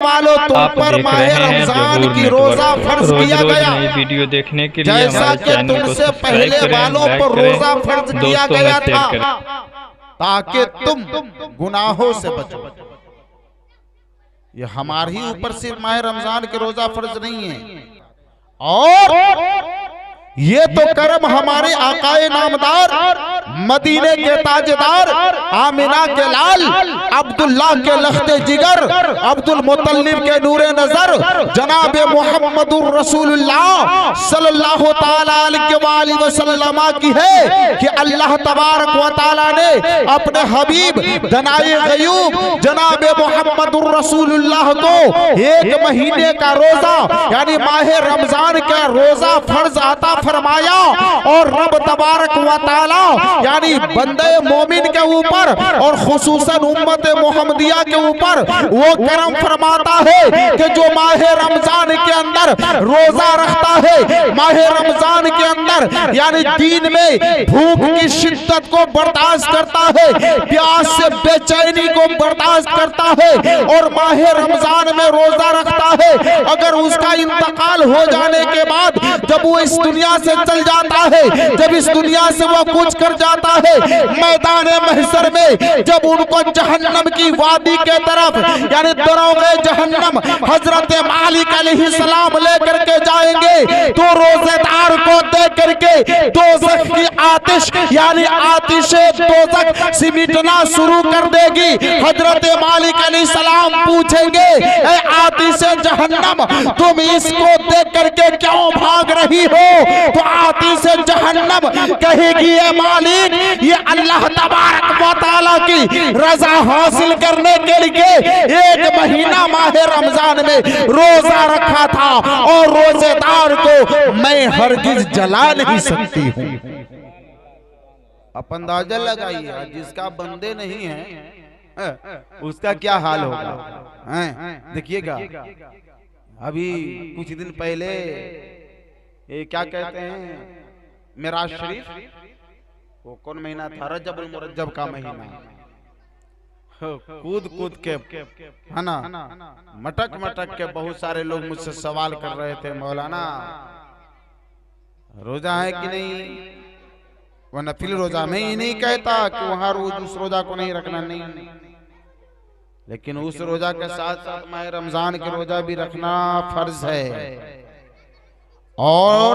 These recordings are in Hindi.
वालों, तुम पर माह रमजान की रोजा फर्ज किया गया। वीडियो देखने के लिए जैसा कि तुमसे पहले वालों पर रोजा फर्ज किया गया था, ताकि तुम गुनाहों से बचो। ये हमारे ही ऊपर सिर्फ माह रमजान के रोजा फर्ज नहीं है, और ये तो करम हमारे आकाए नामदार, मदीने के ताजदार, आमिना के लाल, अब्दुल्लाह के लख्ते जिगर, अब्दुल मुत्तलिब के नूरे नजर, जनाब मुहम्मदुर रसूलुल्लाह सल्लल्लाहु ताला अलैहि वसल्लम की है कि अल्लाह तबारक व तआला ने अपने हबीब दनाए गयूब जनाब मुहम्मदुर रसूलुल्लाह को एक महीने का रोजा यानी माह रमजान का रोजा फर्ज आता फरमाया, और रब तबारक व तआला यानी बंदे मोमिन के ऊपर और खुसूसन उम्मत मोहम्मदिया के ऊपर वो करम फरमाता है कि जो माह रमजान के अंदर रोजा रखता है, माह रमजान के अंदर यानी दिन में भूख की शिद्दत को बर्दाश्त करता है, प्यास से बेचैनी को बर्दाश्त करता है, और माह रमजान में रोजा रखता है, अगर उसका इंतकाल हो जाने के बाद जब वो इस दुनिया से चल जाता है, जब इस दुनिया से वो कुछ कर जाता है, मैदान महशर में जब उनको जहन्नम की वादी के तरफ यानी दरोगे जहन्नम हजरत मालिक अलैहिस्सलाम लेकर के जाएंगे, तो रोजेदार को देख करके दोज़ख की आतिश यानी आतिशे दोज़ख सिमटना शुरू कर देगी। हजरत मालिक अलैहिस्सलाम पूछेंगे, ए आतिशे जहन्नम, तुम इसको देख करके क्यों भाग रही हो? तो आतिशे जहन्नम कहेगी, ए मालिक, ये अल्लाह तबारक व तआला की रजा हासिल करने के लिए एक महीना माह रमजान में रोजा रखा था, और रोजेदार को मैं हरगिज जला नहीं सकती हूँ। आप अंदाजा लगाइए, जिसका बंदे नहीं है उसका क्या हाल होगा। देखिएगा, अभी कुछ दिन पहले ये क्या कहते हैं, मेराज शरीफ, वो कौन महीना था? रजब मुरज्जब का महीना। कूद कूद के है ना, मटक मटक के बहुत सारे लोग मुझसे सवाल कर रहे थे, मौलाना रोजा है कि नहीं? वो नफिल रोजा में ही नहीं कहता कि वहां रोज उस रोजा को नहीं रखना, नहीं, लेकिन उस रोजा के साथ साथ माह रमजान के रोजा भी रखना फर्ज है। और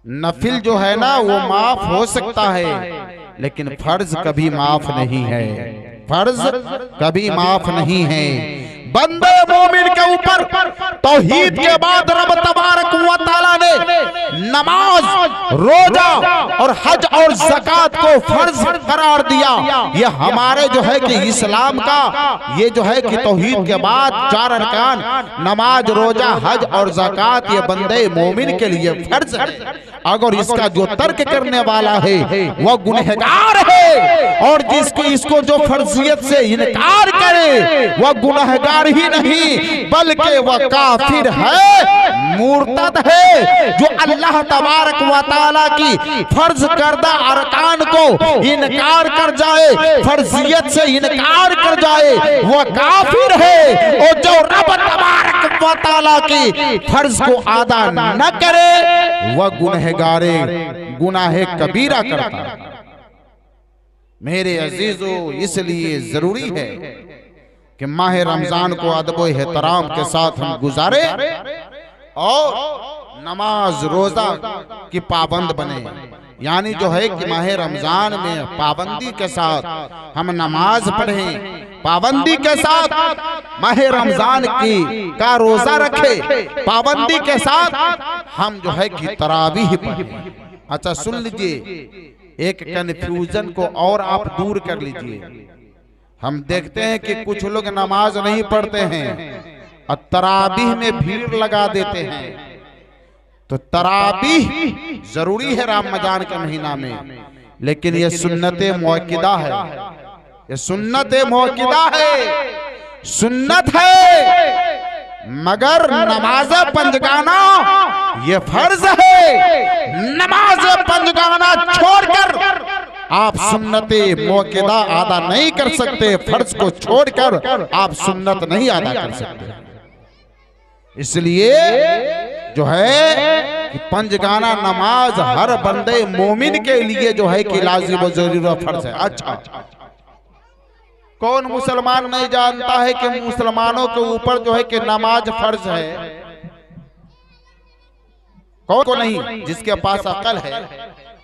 नफिल जो है ना वो माफ हो सकता है, लेकिन फर्ज कभी माफ नहीं है, फर्ज कभी माफ नहीं है। बंदे मोमिन के ऊपर तौहीद के बाद रब तबारक व तआला ने नमाज, रोजा और हज और ज़कात को फर्ज करार दिया। ये हमारे जो है कि इस्लाम का ये जो है कि तौहीद के बाद 4 अरकान नमाज, रोजा, हज और ज़कात ये बंदे मोमिन के लिए फर्ज है। अगर इसका जो तर्क करने वाला है वह गुनहगार है, और जिसको इसको जो फर्जियत से इनकार करे वह गुनहगार ही नहीं बल्कि वह काफिर है, मुर्तद है। जो अल्लाह तबारक व तआला की फर्ज करदा अरकान को इनकार कर जाए, फर्जियत से इनकार कर जाए, वह काफिर है। और जो रब तबारक व तआला की फर्ज को अदा न करे वह गुनहगारे गुनाहे कबीरा करता। मेरे अजीजों, इसलिए जरूरी है कि माह रमजान को अदब एहतराम के साथ हम गुजारे और नमाज रोजा की पाबंद बने। यानी जो है कि माह रमजान में पाबंदी के साथ हम नमाज पढ़ें, पाबंदी के साथ माह रमजान की का रोजा रखे, पाबंदी के साथ हम जो है कि तरावीह पढ़ें। अच्छा सुन लीजिए, एक कंफ्यूजन को और आप दूर कर लीजिए। हम देखते हैं कि कुछ लोग नमाज नहीं पढ़ते हैं और तरावीह में भीड़ लगा देते हैं। तो तरावीह जरूरी है रमजान के महीना में, लेकिन ये सुन्नत मुअक्किदा है, ये सुन्नत मुअक्किदा है, सुन्नत है। मगर नमाज पंजगाना ये फर्ज है। नमाज पंजगाना छोड़कर आप सुन्नते मौक़िदा अदा नहीं कर सकते, फर्ज को छोड़कर आप सुन्नत नहीं अदा कर सकते। इसलिए जो है कि पंजगाना नमाज हर बंदे मोमिन के लिए जो है कि लाजिम व ज़रूरी फर्ज है। अच्छा, कौन मुसलमान नहीं जानता है कि मुसलमानों के ऊपर जो है कि नमाज फर्ज है? कौन को नहीं? जिसके पास अकल है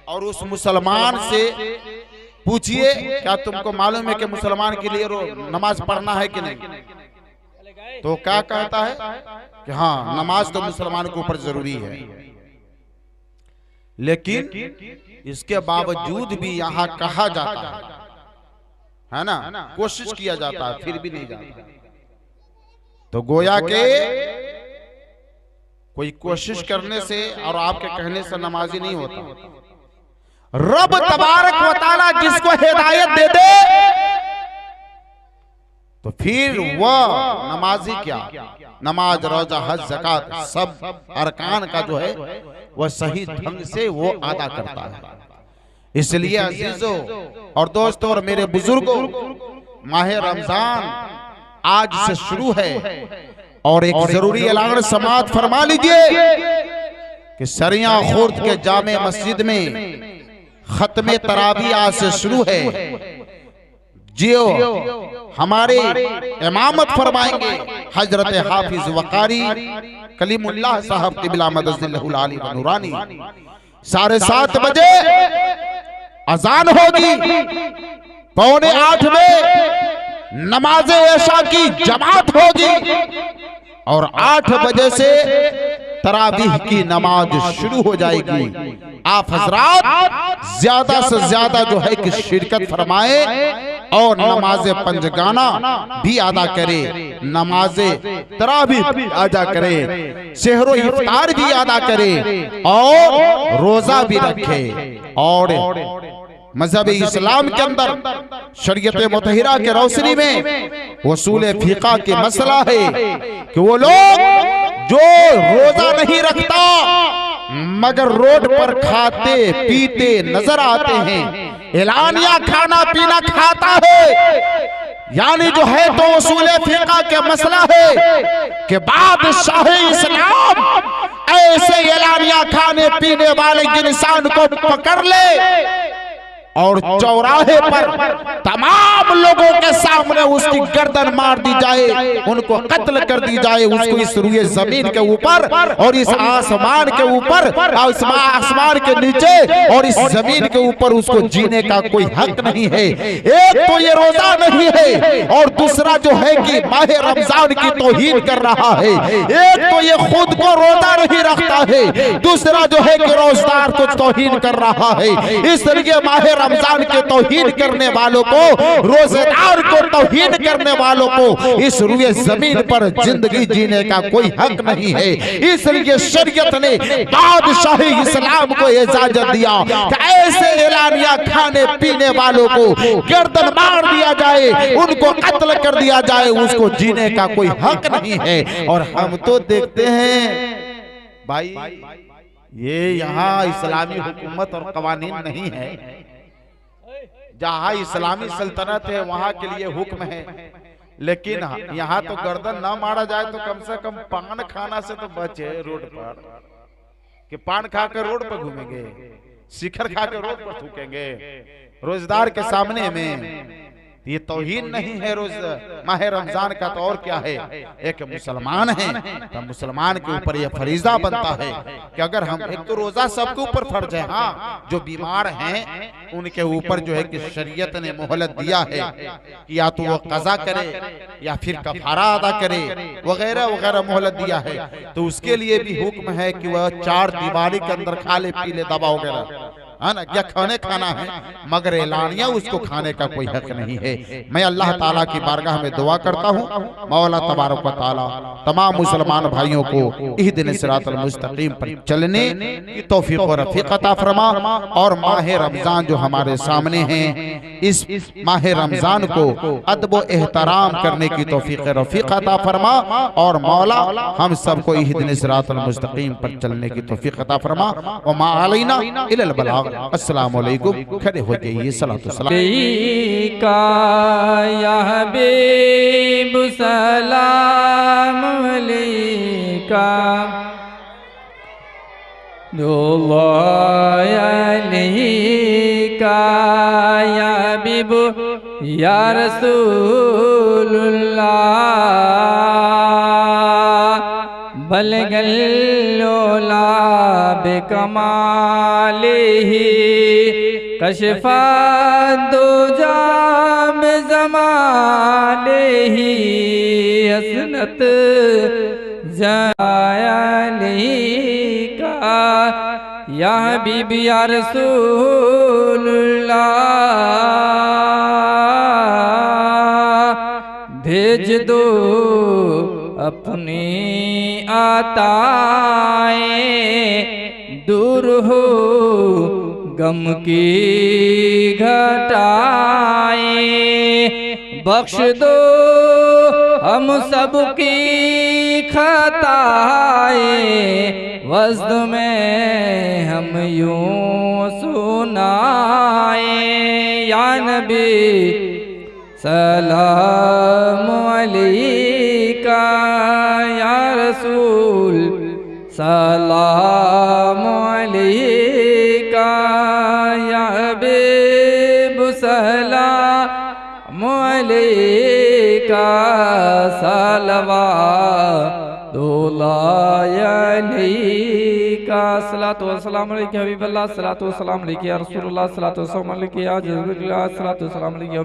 और उस मुसलमान से पूछिए, क्या तुमको मालूम है कि मुसलमान के लिए नमाज पढ़ना है कि नहीं? तो क्या कहता है कि हाँ, नमाज तो मुसलमान के ऊपर जरूरी है। लेकिन इसके बावजूद भी यहाँ कहा जाता है ना, कोशिश किया जाता है, फिर भी नहीं जाता। तो गोया के कोई कोशिश करने से और आपके कहने से नमाजी नहीं होता। रब तबारक व तआला जिसको हिदायत दे दे तो फिर वह नमाजी क्या, नमाज, रोजा, हज, ज़कात सब अरकान का जो है वह सही ढंग से वो अदा करता है। इसलिए अजीजों और दोस्तों और मेरे बुजुर्गों, माह रमजान आज से शुरू है और एक जरूरी ऐलान समाअत फरमा लीजिए कि सरिया खुर्द के जामे मस्जिद में खत्मे तरावी आज से शुरू है। जियो हमारे इमामत फरमाएंगे हजरत हाफिज वकारी कलीमुल्लाह साहब क़िबला मददुल्लाहुल आली व नूरानी। 7:30 बजे अजान होगी, 7:45 में नमाज ऐशा की जमात होगी और 8 बजे से तरावीह की नमाज शुरू हो जाएगी। आप हजरात ज्यादा से ज्यादा जो है कि शिरकत फरमाए और नमाज पंजगाना भी अदा करे, नमाज तरावीह भी अदा करे, सहरो इफ्तार भी अदा करे और रोजा भी रखे। और मजहब इस्लाम के अंदर शरीयत मुतहरा के रोशनी में वसूल फिक़ा के मसला है कि वो लोग जो रोजा नहीं रखता मगर रोड पर खाते पीते नजर आते हैं, एलानिया खाना पीना खाता है, यानी जो है तो वसूल फिक़ा के मसला है कि बादशाह इस्लाम ऐसे एलानिया खाने पीने वाले इंसान को पकड़ ले और चौराहे पर तमाम लोगों के सामने उसकी गर्दन मार दी जाए, उनको कत्ल कर दी जाए, उसको इस रुए जमीन के ऊपर और इस आसमान के ऊपर, आसमान के नीचे और इस जमीन के ऊपर उसको जीने का कोई हक नहीं है। एक तो ये रोजा नहीं है और दूसरा जो है कि माह रमजान की तौहीन कर रहा है। एक तो ये खुद को रोजा नहीं रखता है, दूसरा जो है कि रोजदार को तौहीन कर रहा है। इसलिए माह रमजान के तौहीन करने वालों को, रोजेदार को तौहीन करने वालों को इस रुए जमीन पर जिंदगी जीने का कोई हक नहीं है। इसलिए शरीयत ने बादशाह इस्लाम को इजाजत दिया कि ऐसे एलानिया खाने पीने वालों को गर्दन मार दिया जाए, उनको कत्ल कर दिया जाए, उसको जीने का कोई हक नहीं है। और हम तो देखते हैं भाई, ये यहाँ इस्लामी हुकूमत और कवानीन नहीं है। जहाँ इस्लामी सल्तनत है वहाँ के लिए हुक्म है, लेकिन यहाँ तो गर्दन ना मारा जाए तो कम से कम पान खाना से तो बचे रोड पर, कि पान खाकर रोड पर घूमेंगे, शिखर खाकर रोड पर थूकेंगे रोजदार के सामने में। ये तौहीन नहीं है रोज माह रमजान का, तो और क्या है? एक मुसलमान है तो मुसलमान के ऊपर यह फरीजा बनता है कि अगर हम, एक तो रोजा सबके ऊपर फर्ज है, हाँ जो बीमार हैं उनके ऊपर जो है कि शरीयत ने मोहलत दिया है कि या तो वो कज़ा करे या फिर कफारा अदा करे वगैरह वगैरह मोहलत दिया है। तो उसके लिए भी हुक्म है कि वह 4 दीवारी के अंदर खा ले पी ले दवा वगैरह, है ना, क्या खाने खाना है, मगर एलानिया उसको खाने का कोई हक नहीं है। मैं अल्लाह ताला की बारगाह में दुआ करता हूँ, मौला तबारक व तआला तमाम मुसलमान भाइयों को इहदिन सिरातल मुस्तकीम पर चलने की तौफीक व रफ़ीक अता फरमा। और माह रमजान जो हमारे सामने हैं, इस माह रमजान को अदब व एहतराम करने की तौफीक रफ़ीक अता फरमा। और मौला हम सबको इहदिन सिरातल मुस्तकीम पर चलने की तौफीक अता फरमा। व मा अलैना इल्लल बलाग। अस्सलाम वालेकुम। खड़े हो जाइए, सलातो सलाम का या हबीब सलाम अलैका अलैका या हबीब या रसूलुल्लाह बलगल्लोला बेकमालिही कशफा दो जाम जमालिही हसनत जायलिका या हबीब या रसूलुल्लाह भेज दो अपनी आताएं दूर हो गम की घटाएं बख्श दो हम सबकी खताएं वज़्द में हम यूं सुनाएं या नबी सलाम अलैका या रसूल सलाम अलैका या हबीब सलाम अलैका सलवातुल्लाह सलातो वस्सलाम अलैका हबीबल्लाह सलातो वस्सलाम अलैका या रसूलुल्लाह सलातो वस्सलाम अलैका या जज़ाकल्लाह सलातो वस्सलाम अलैका या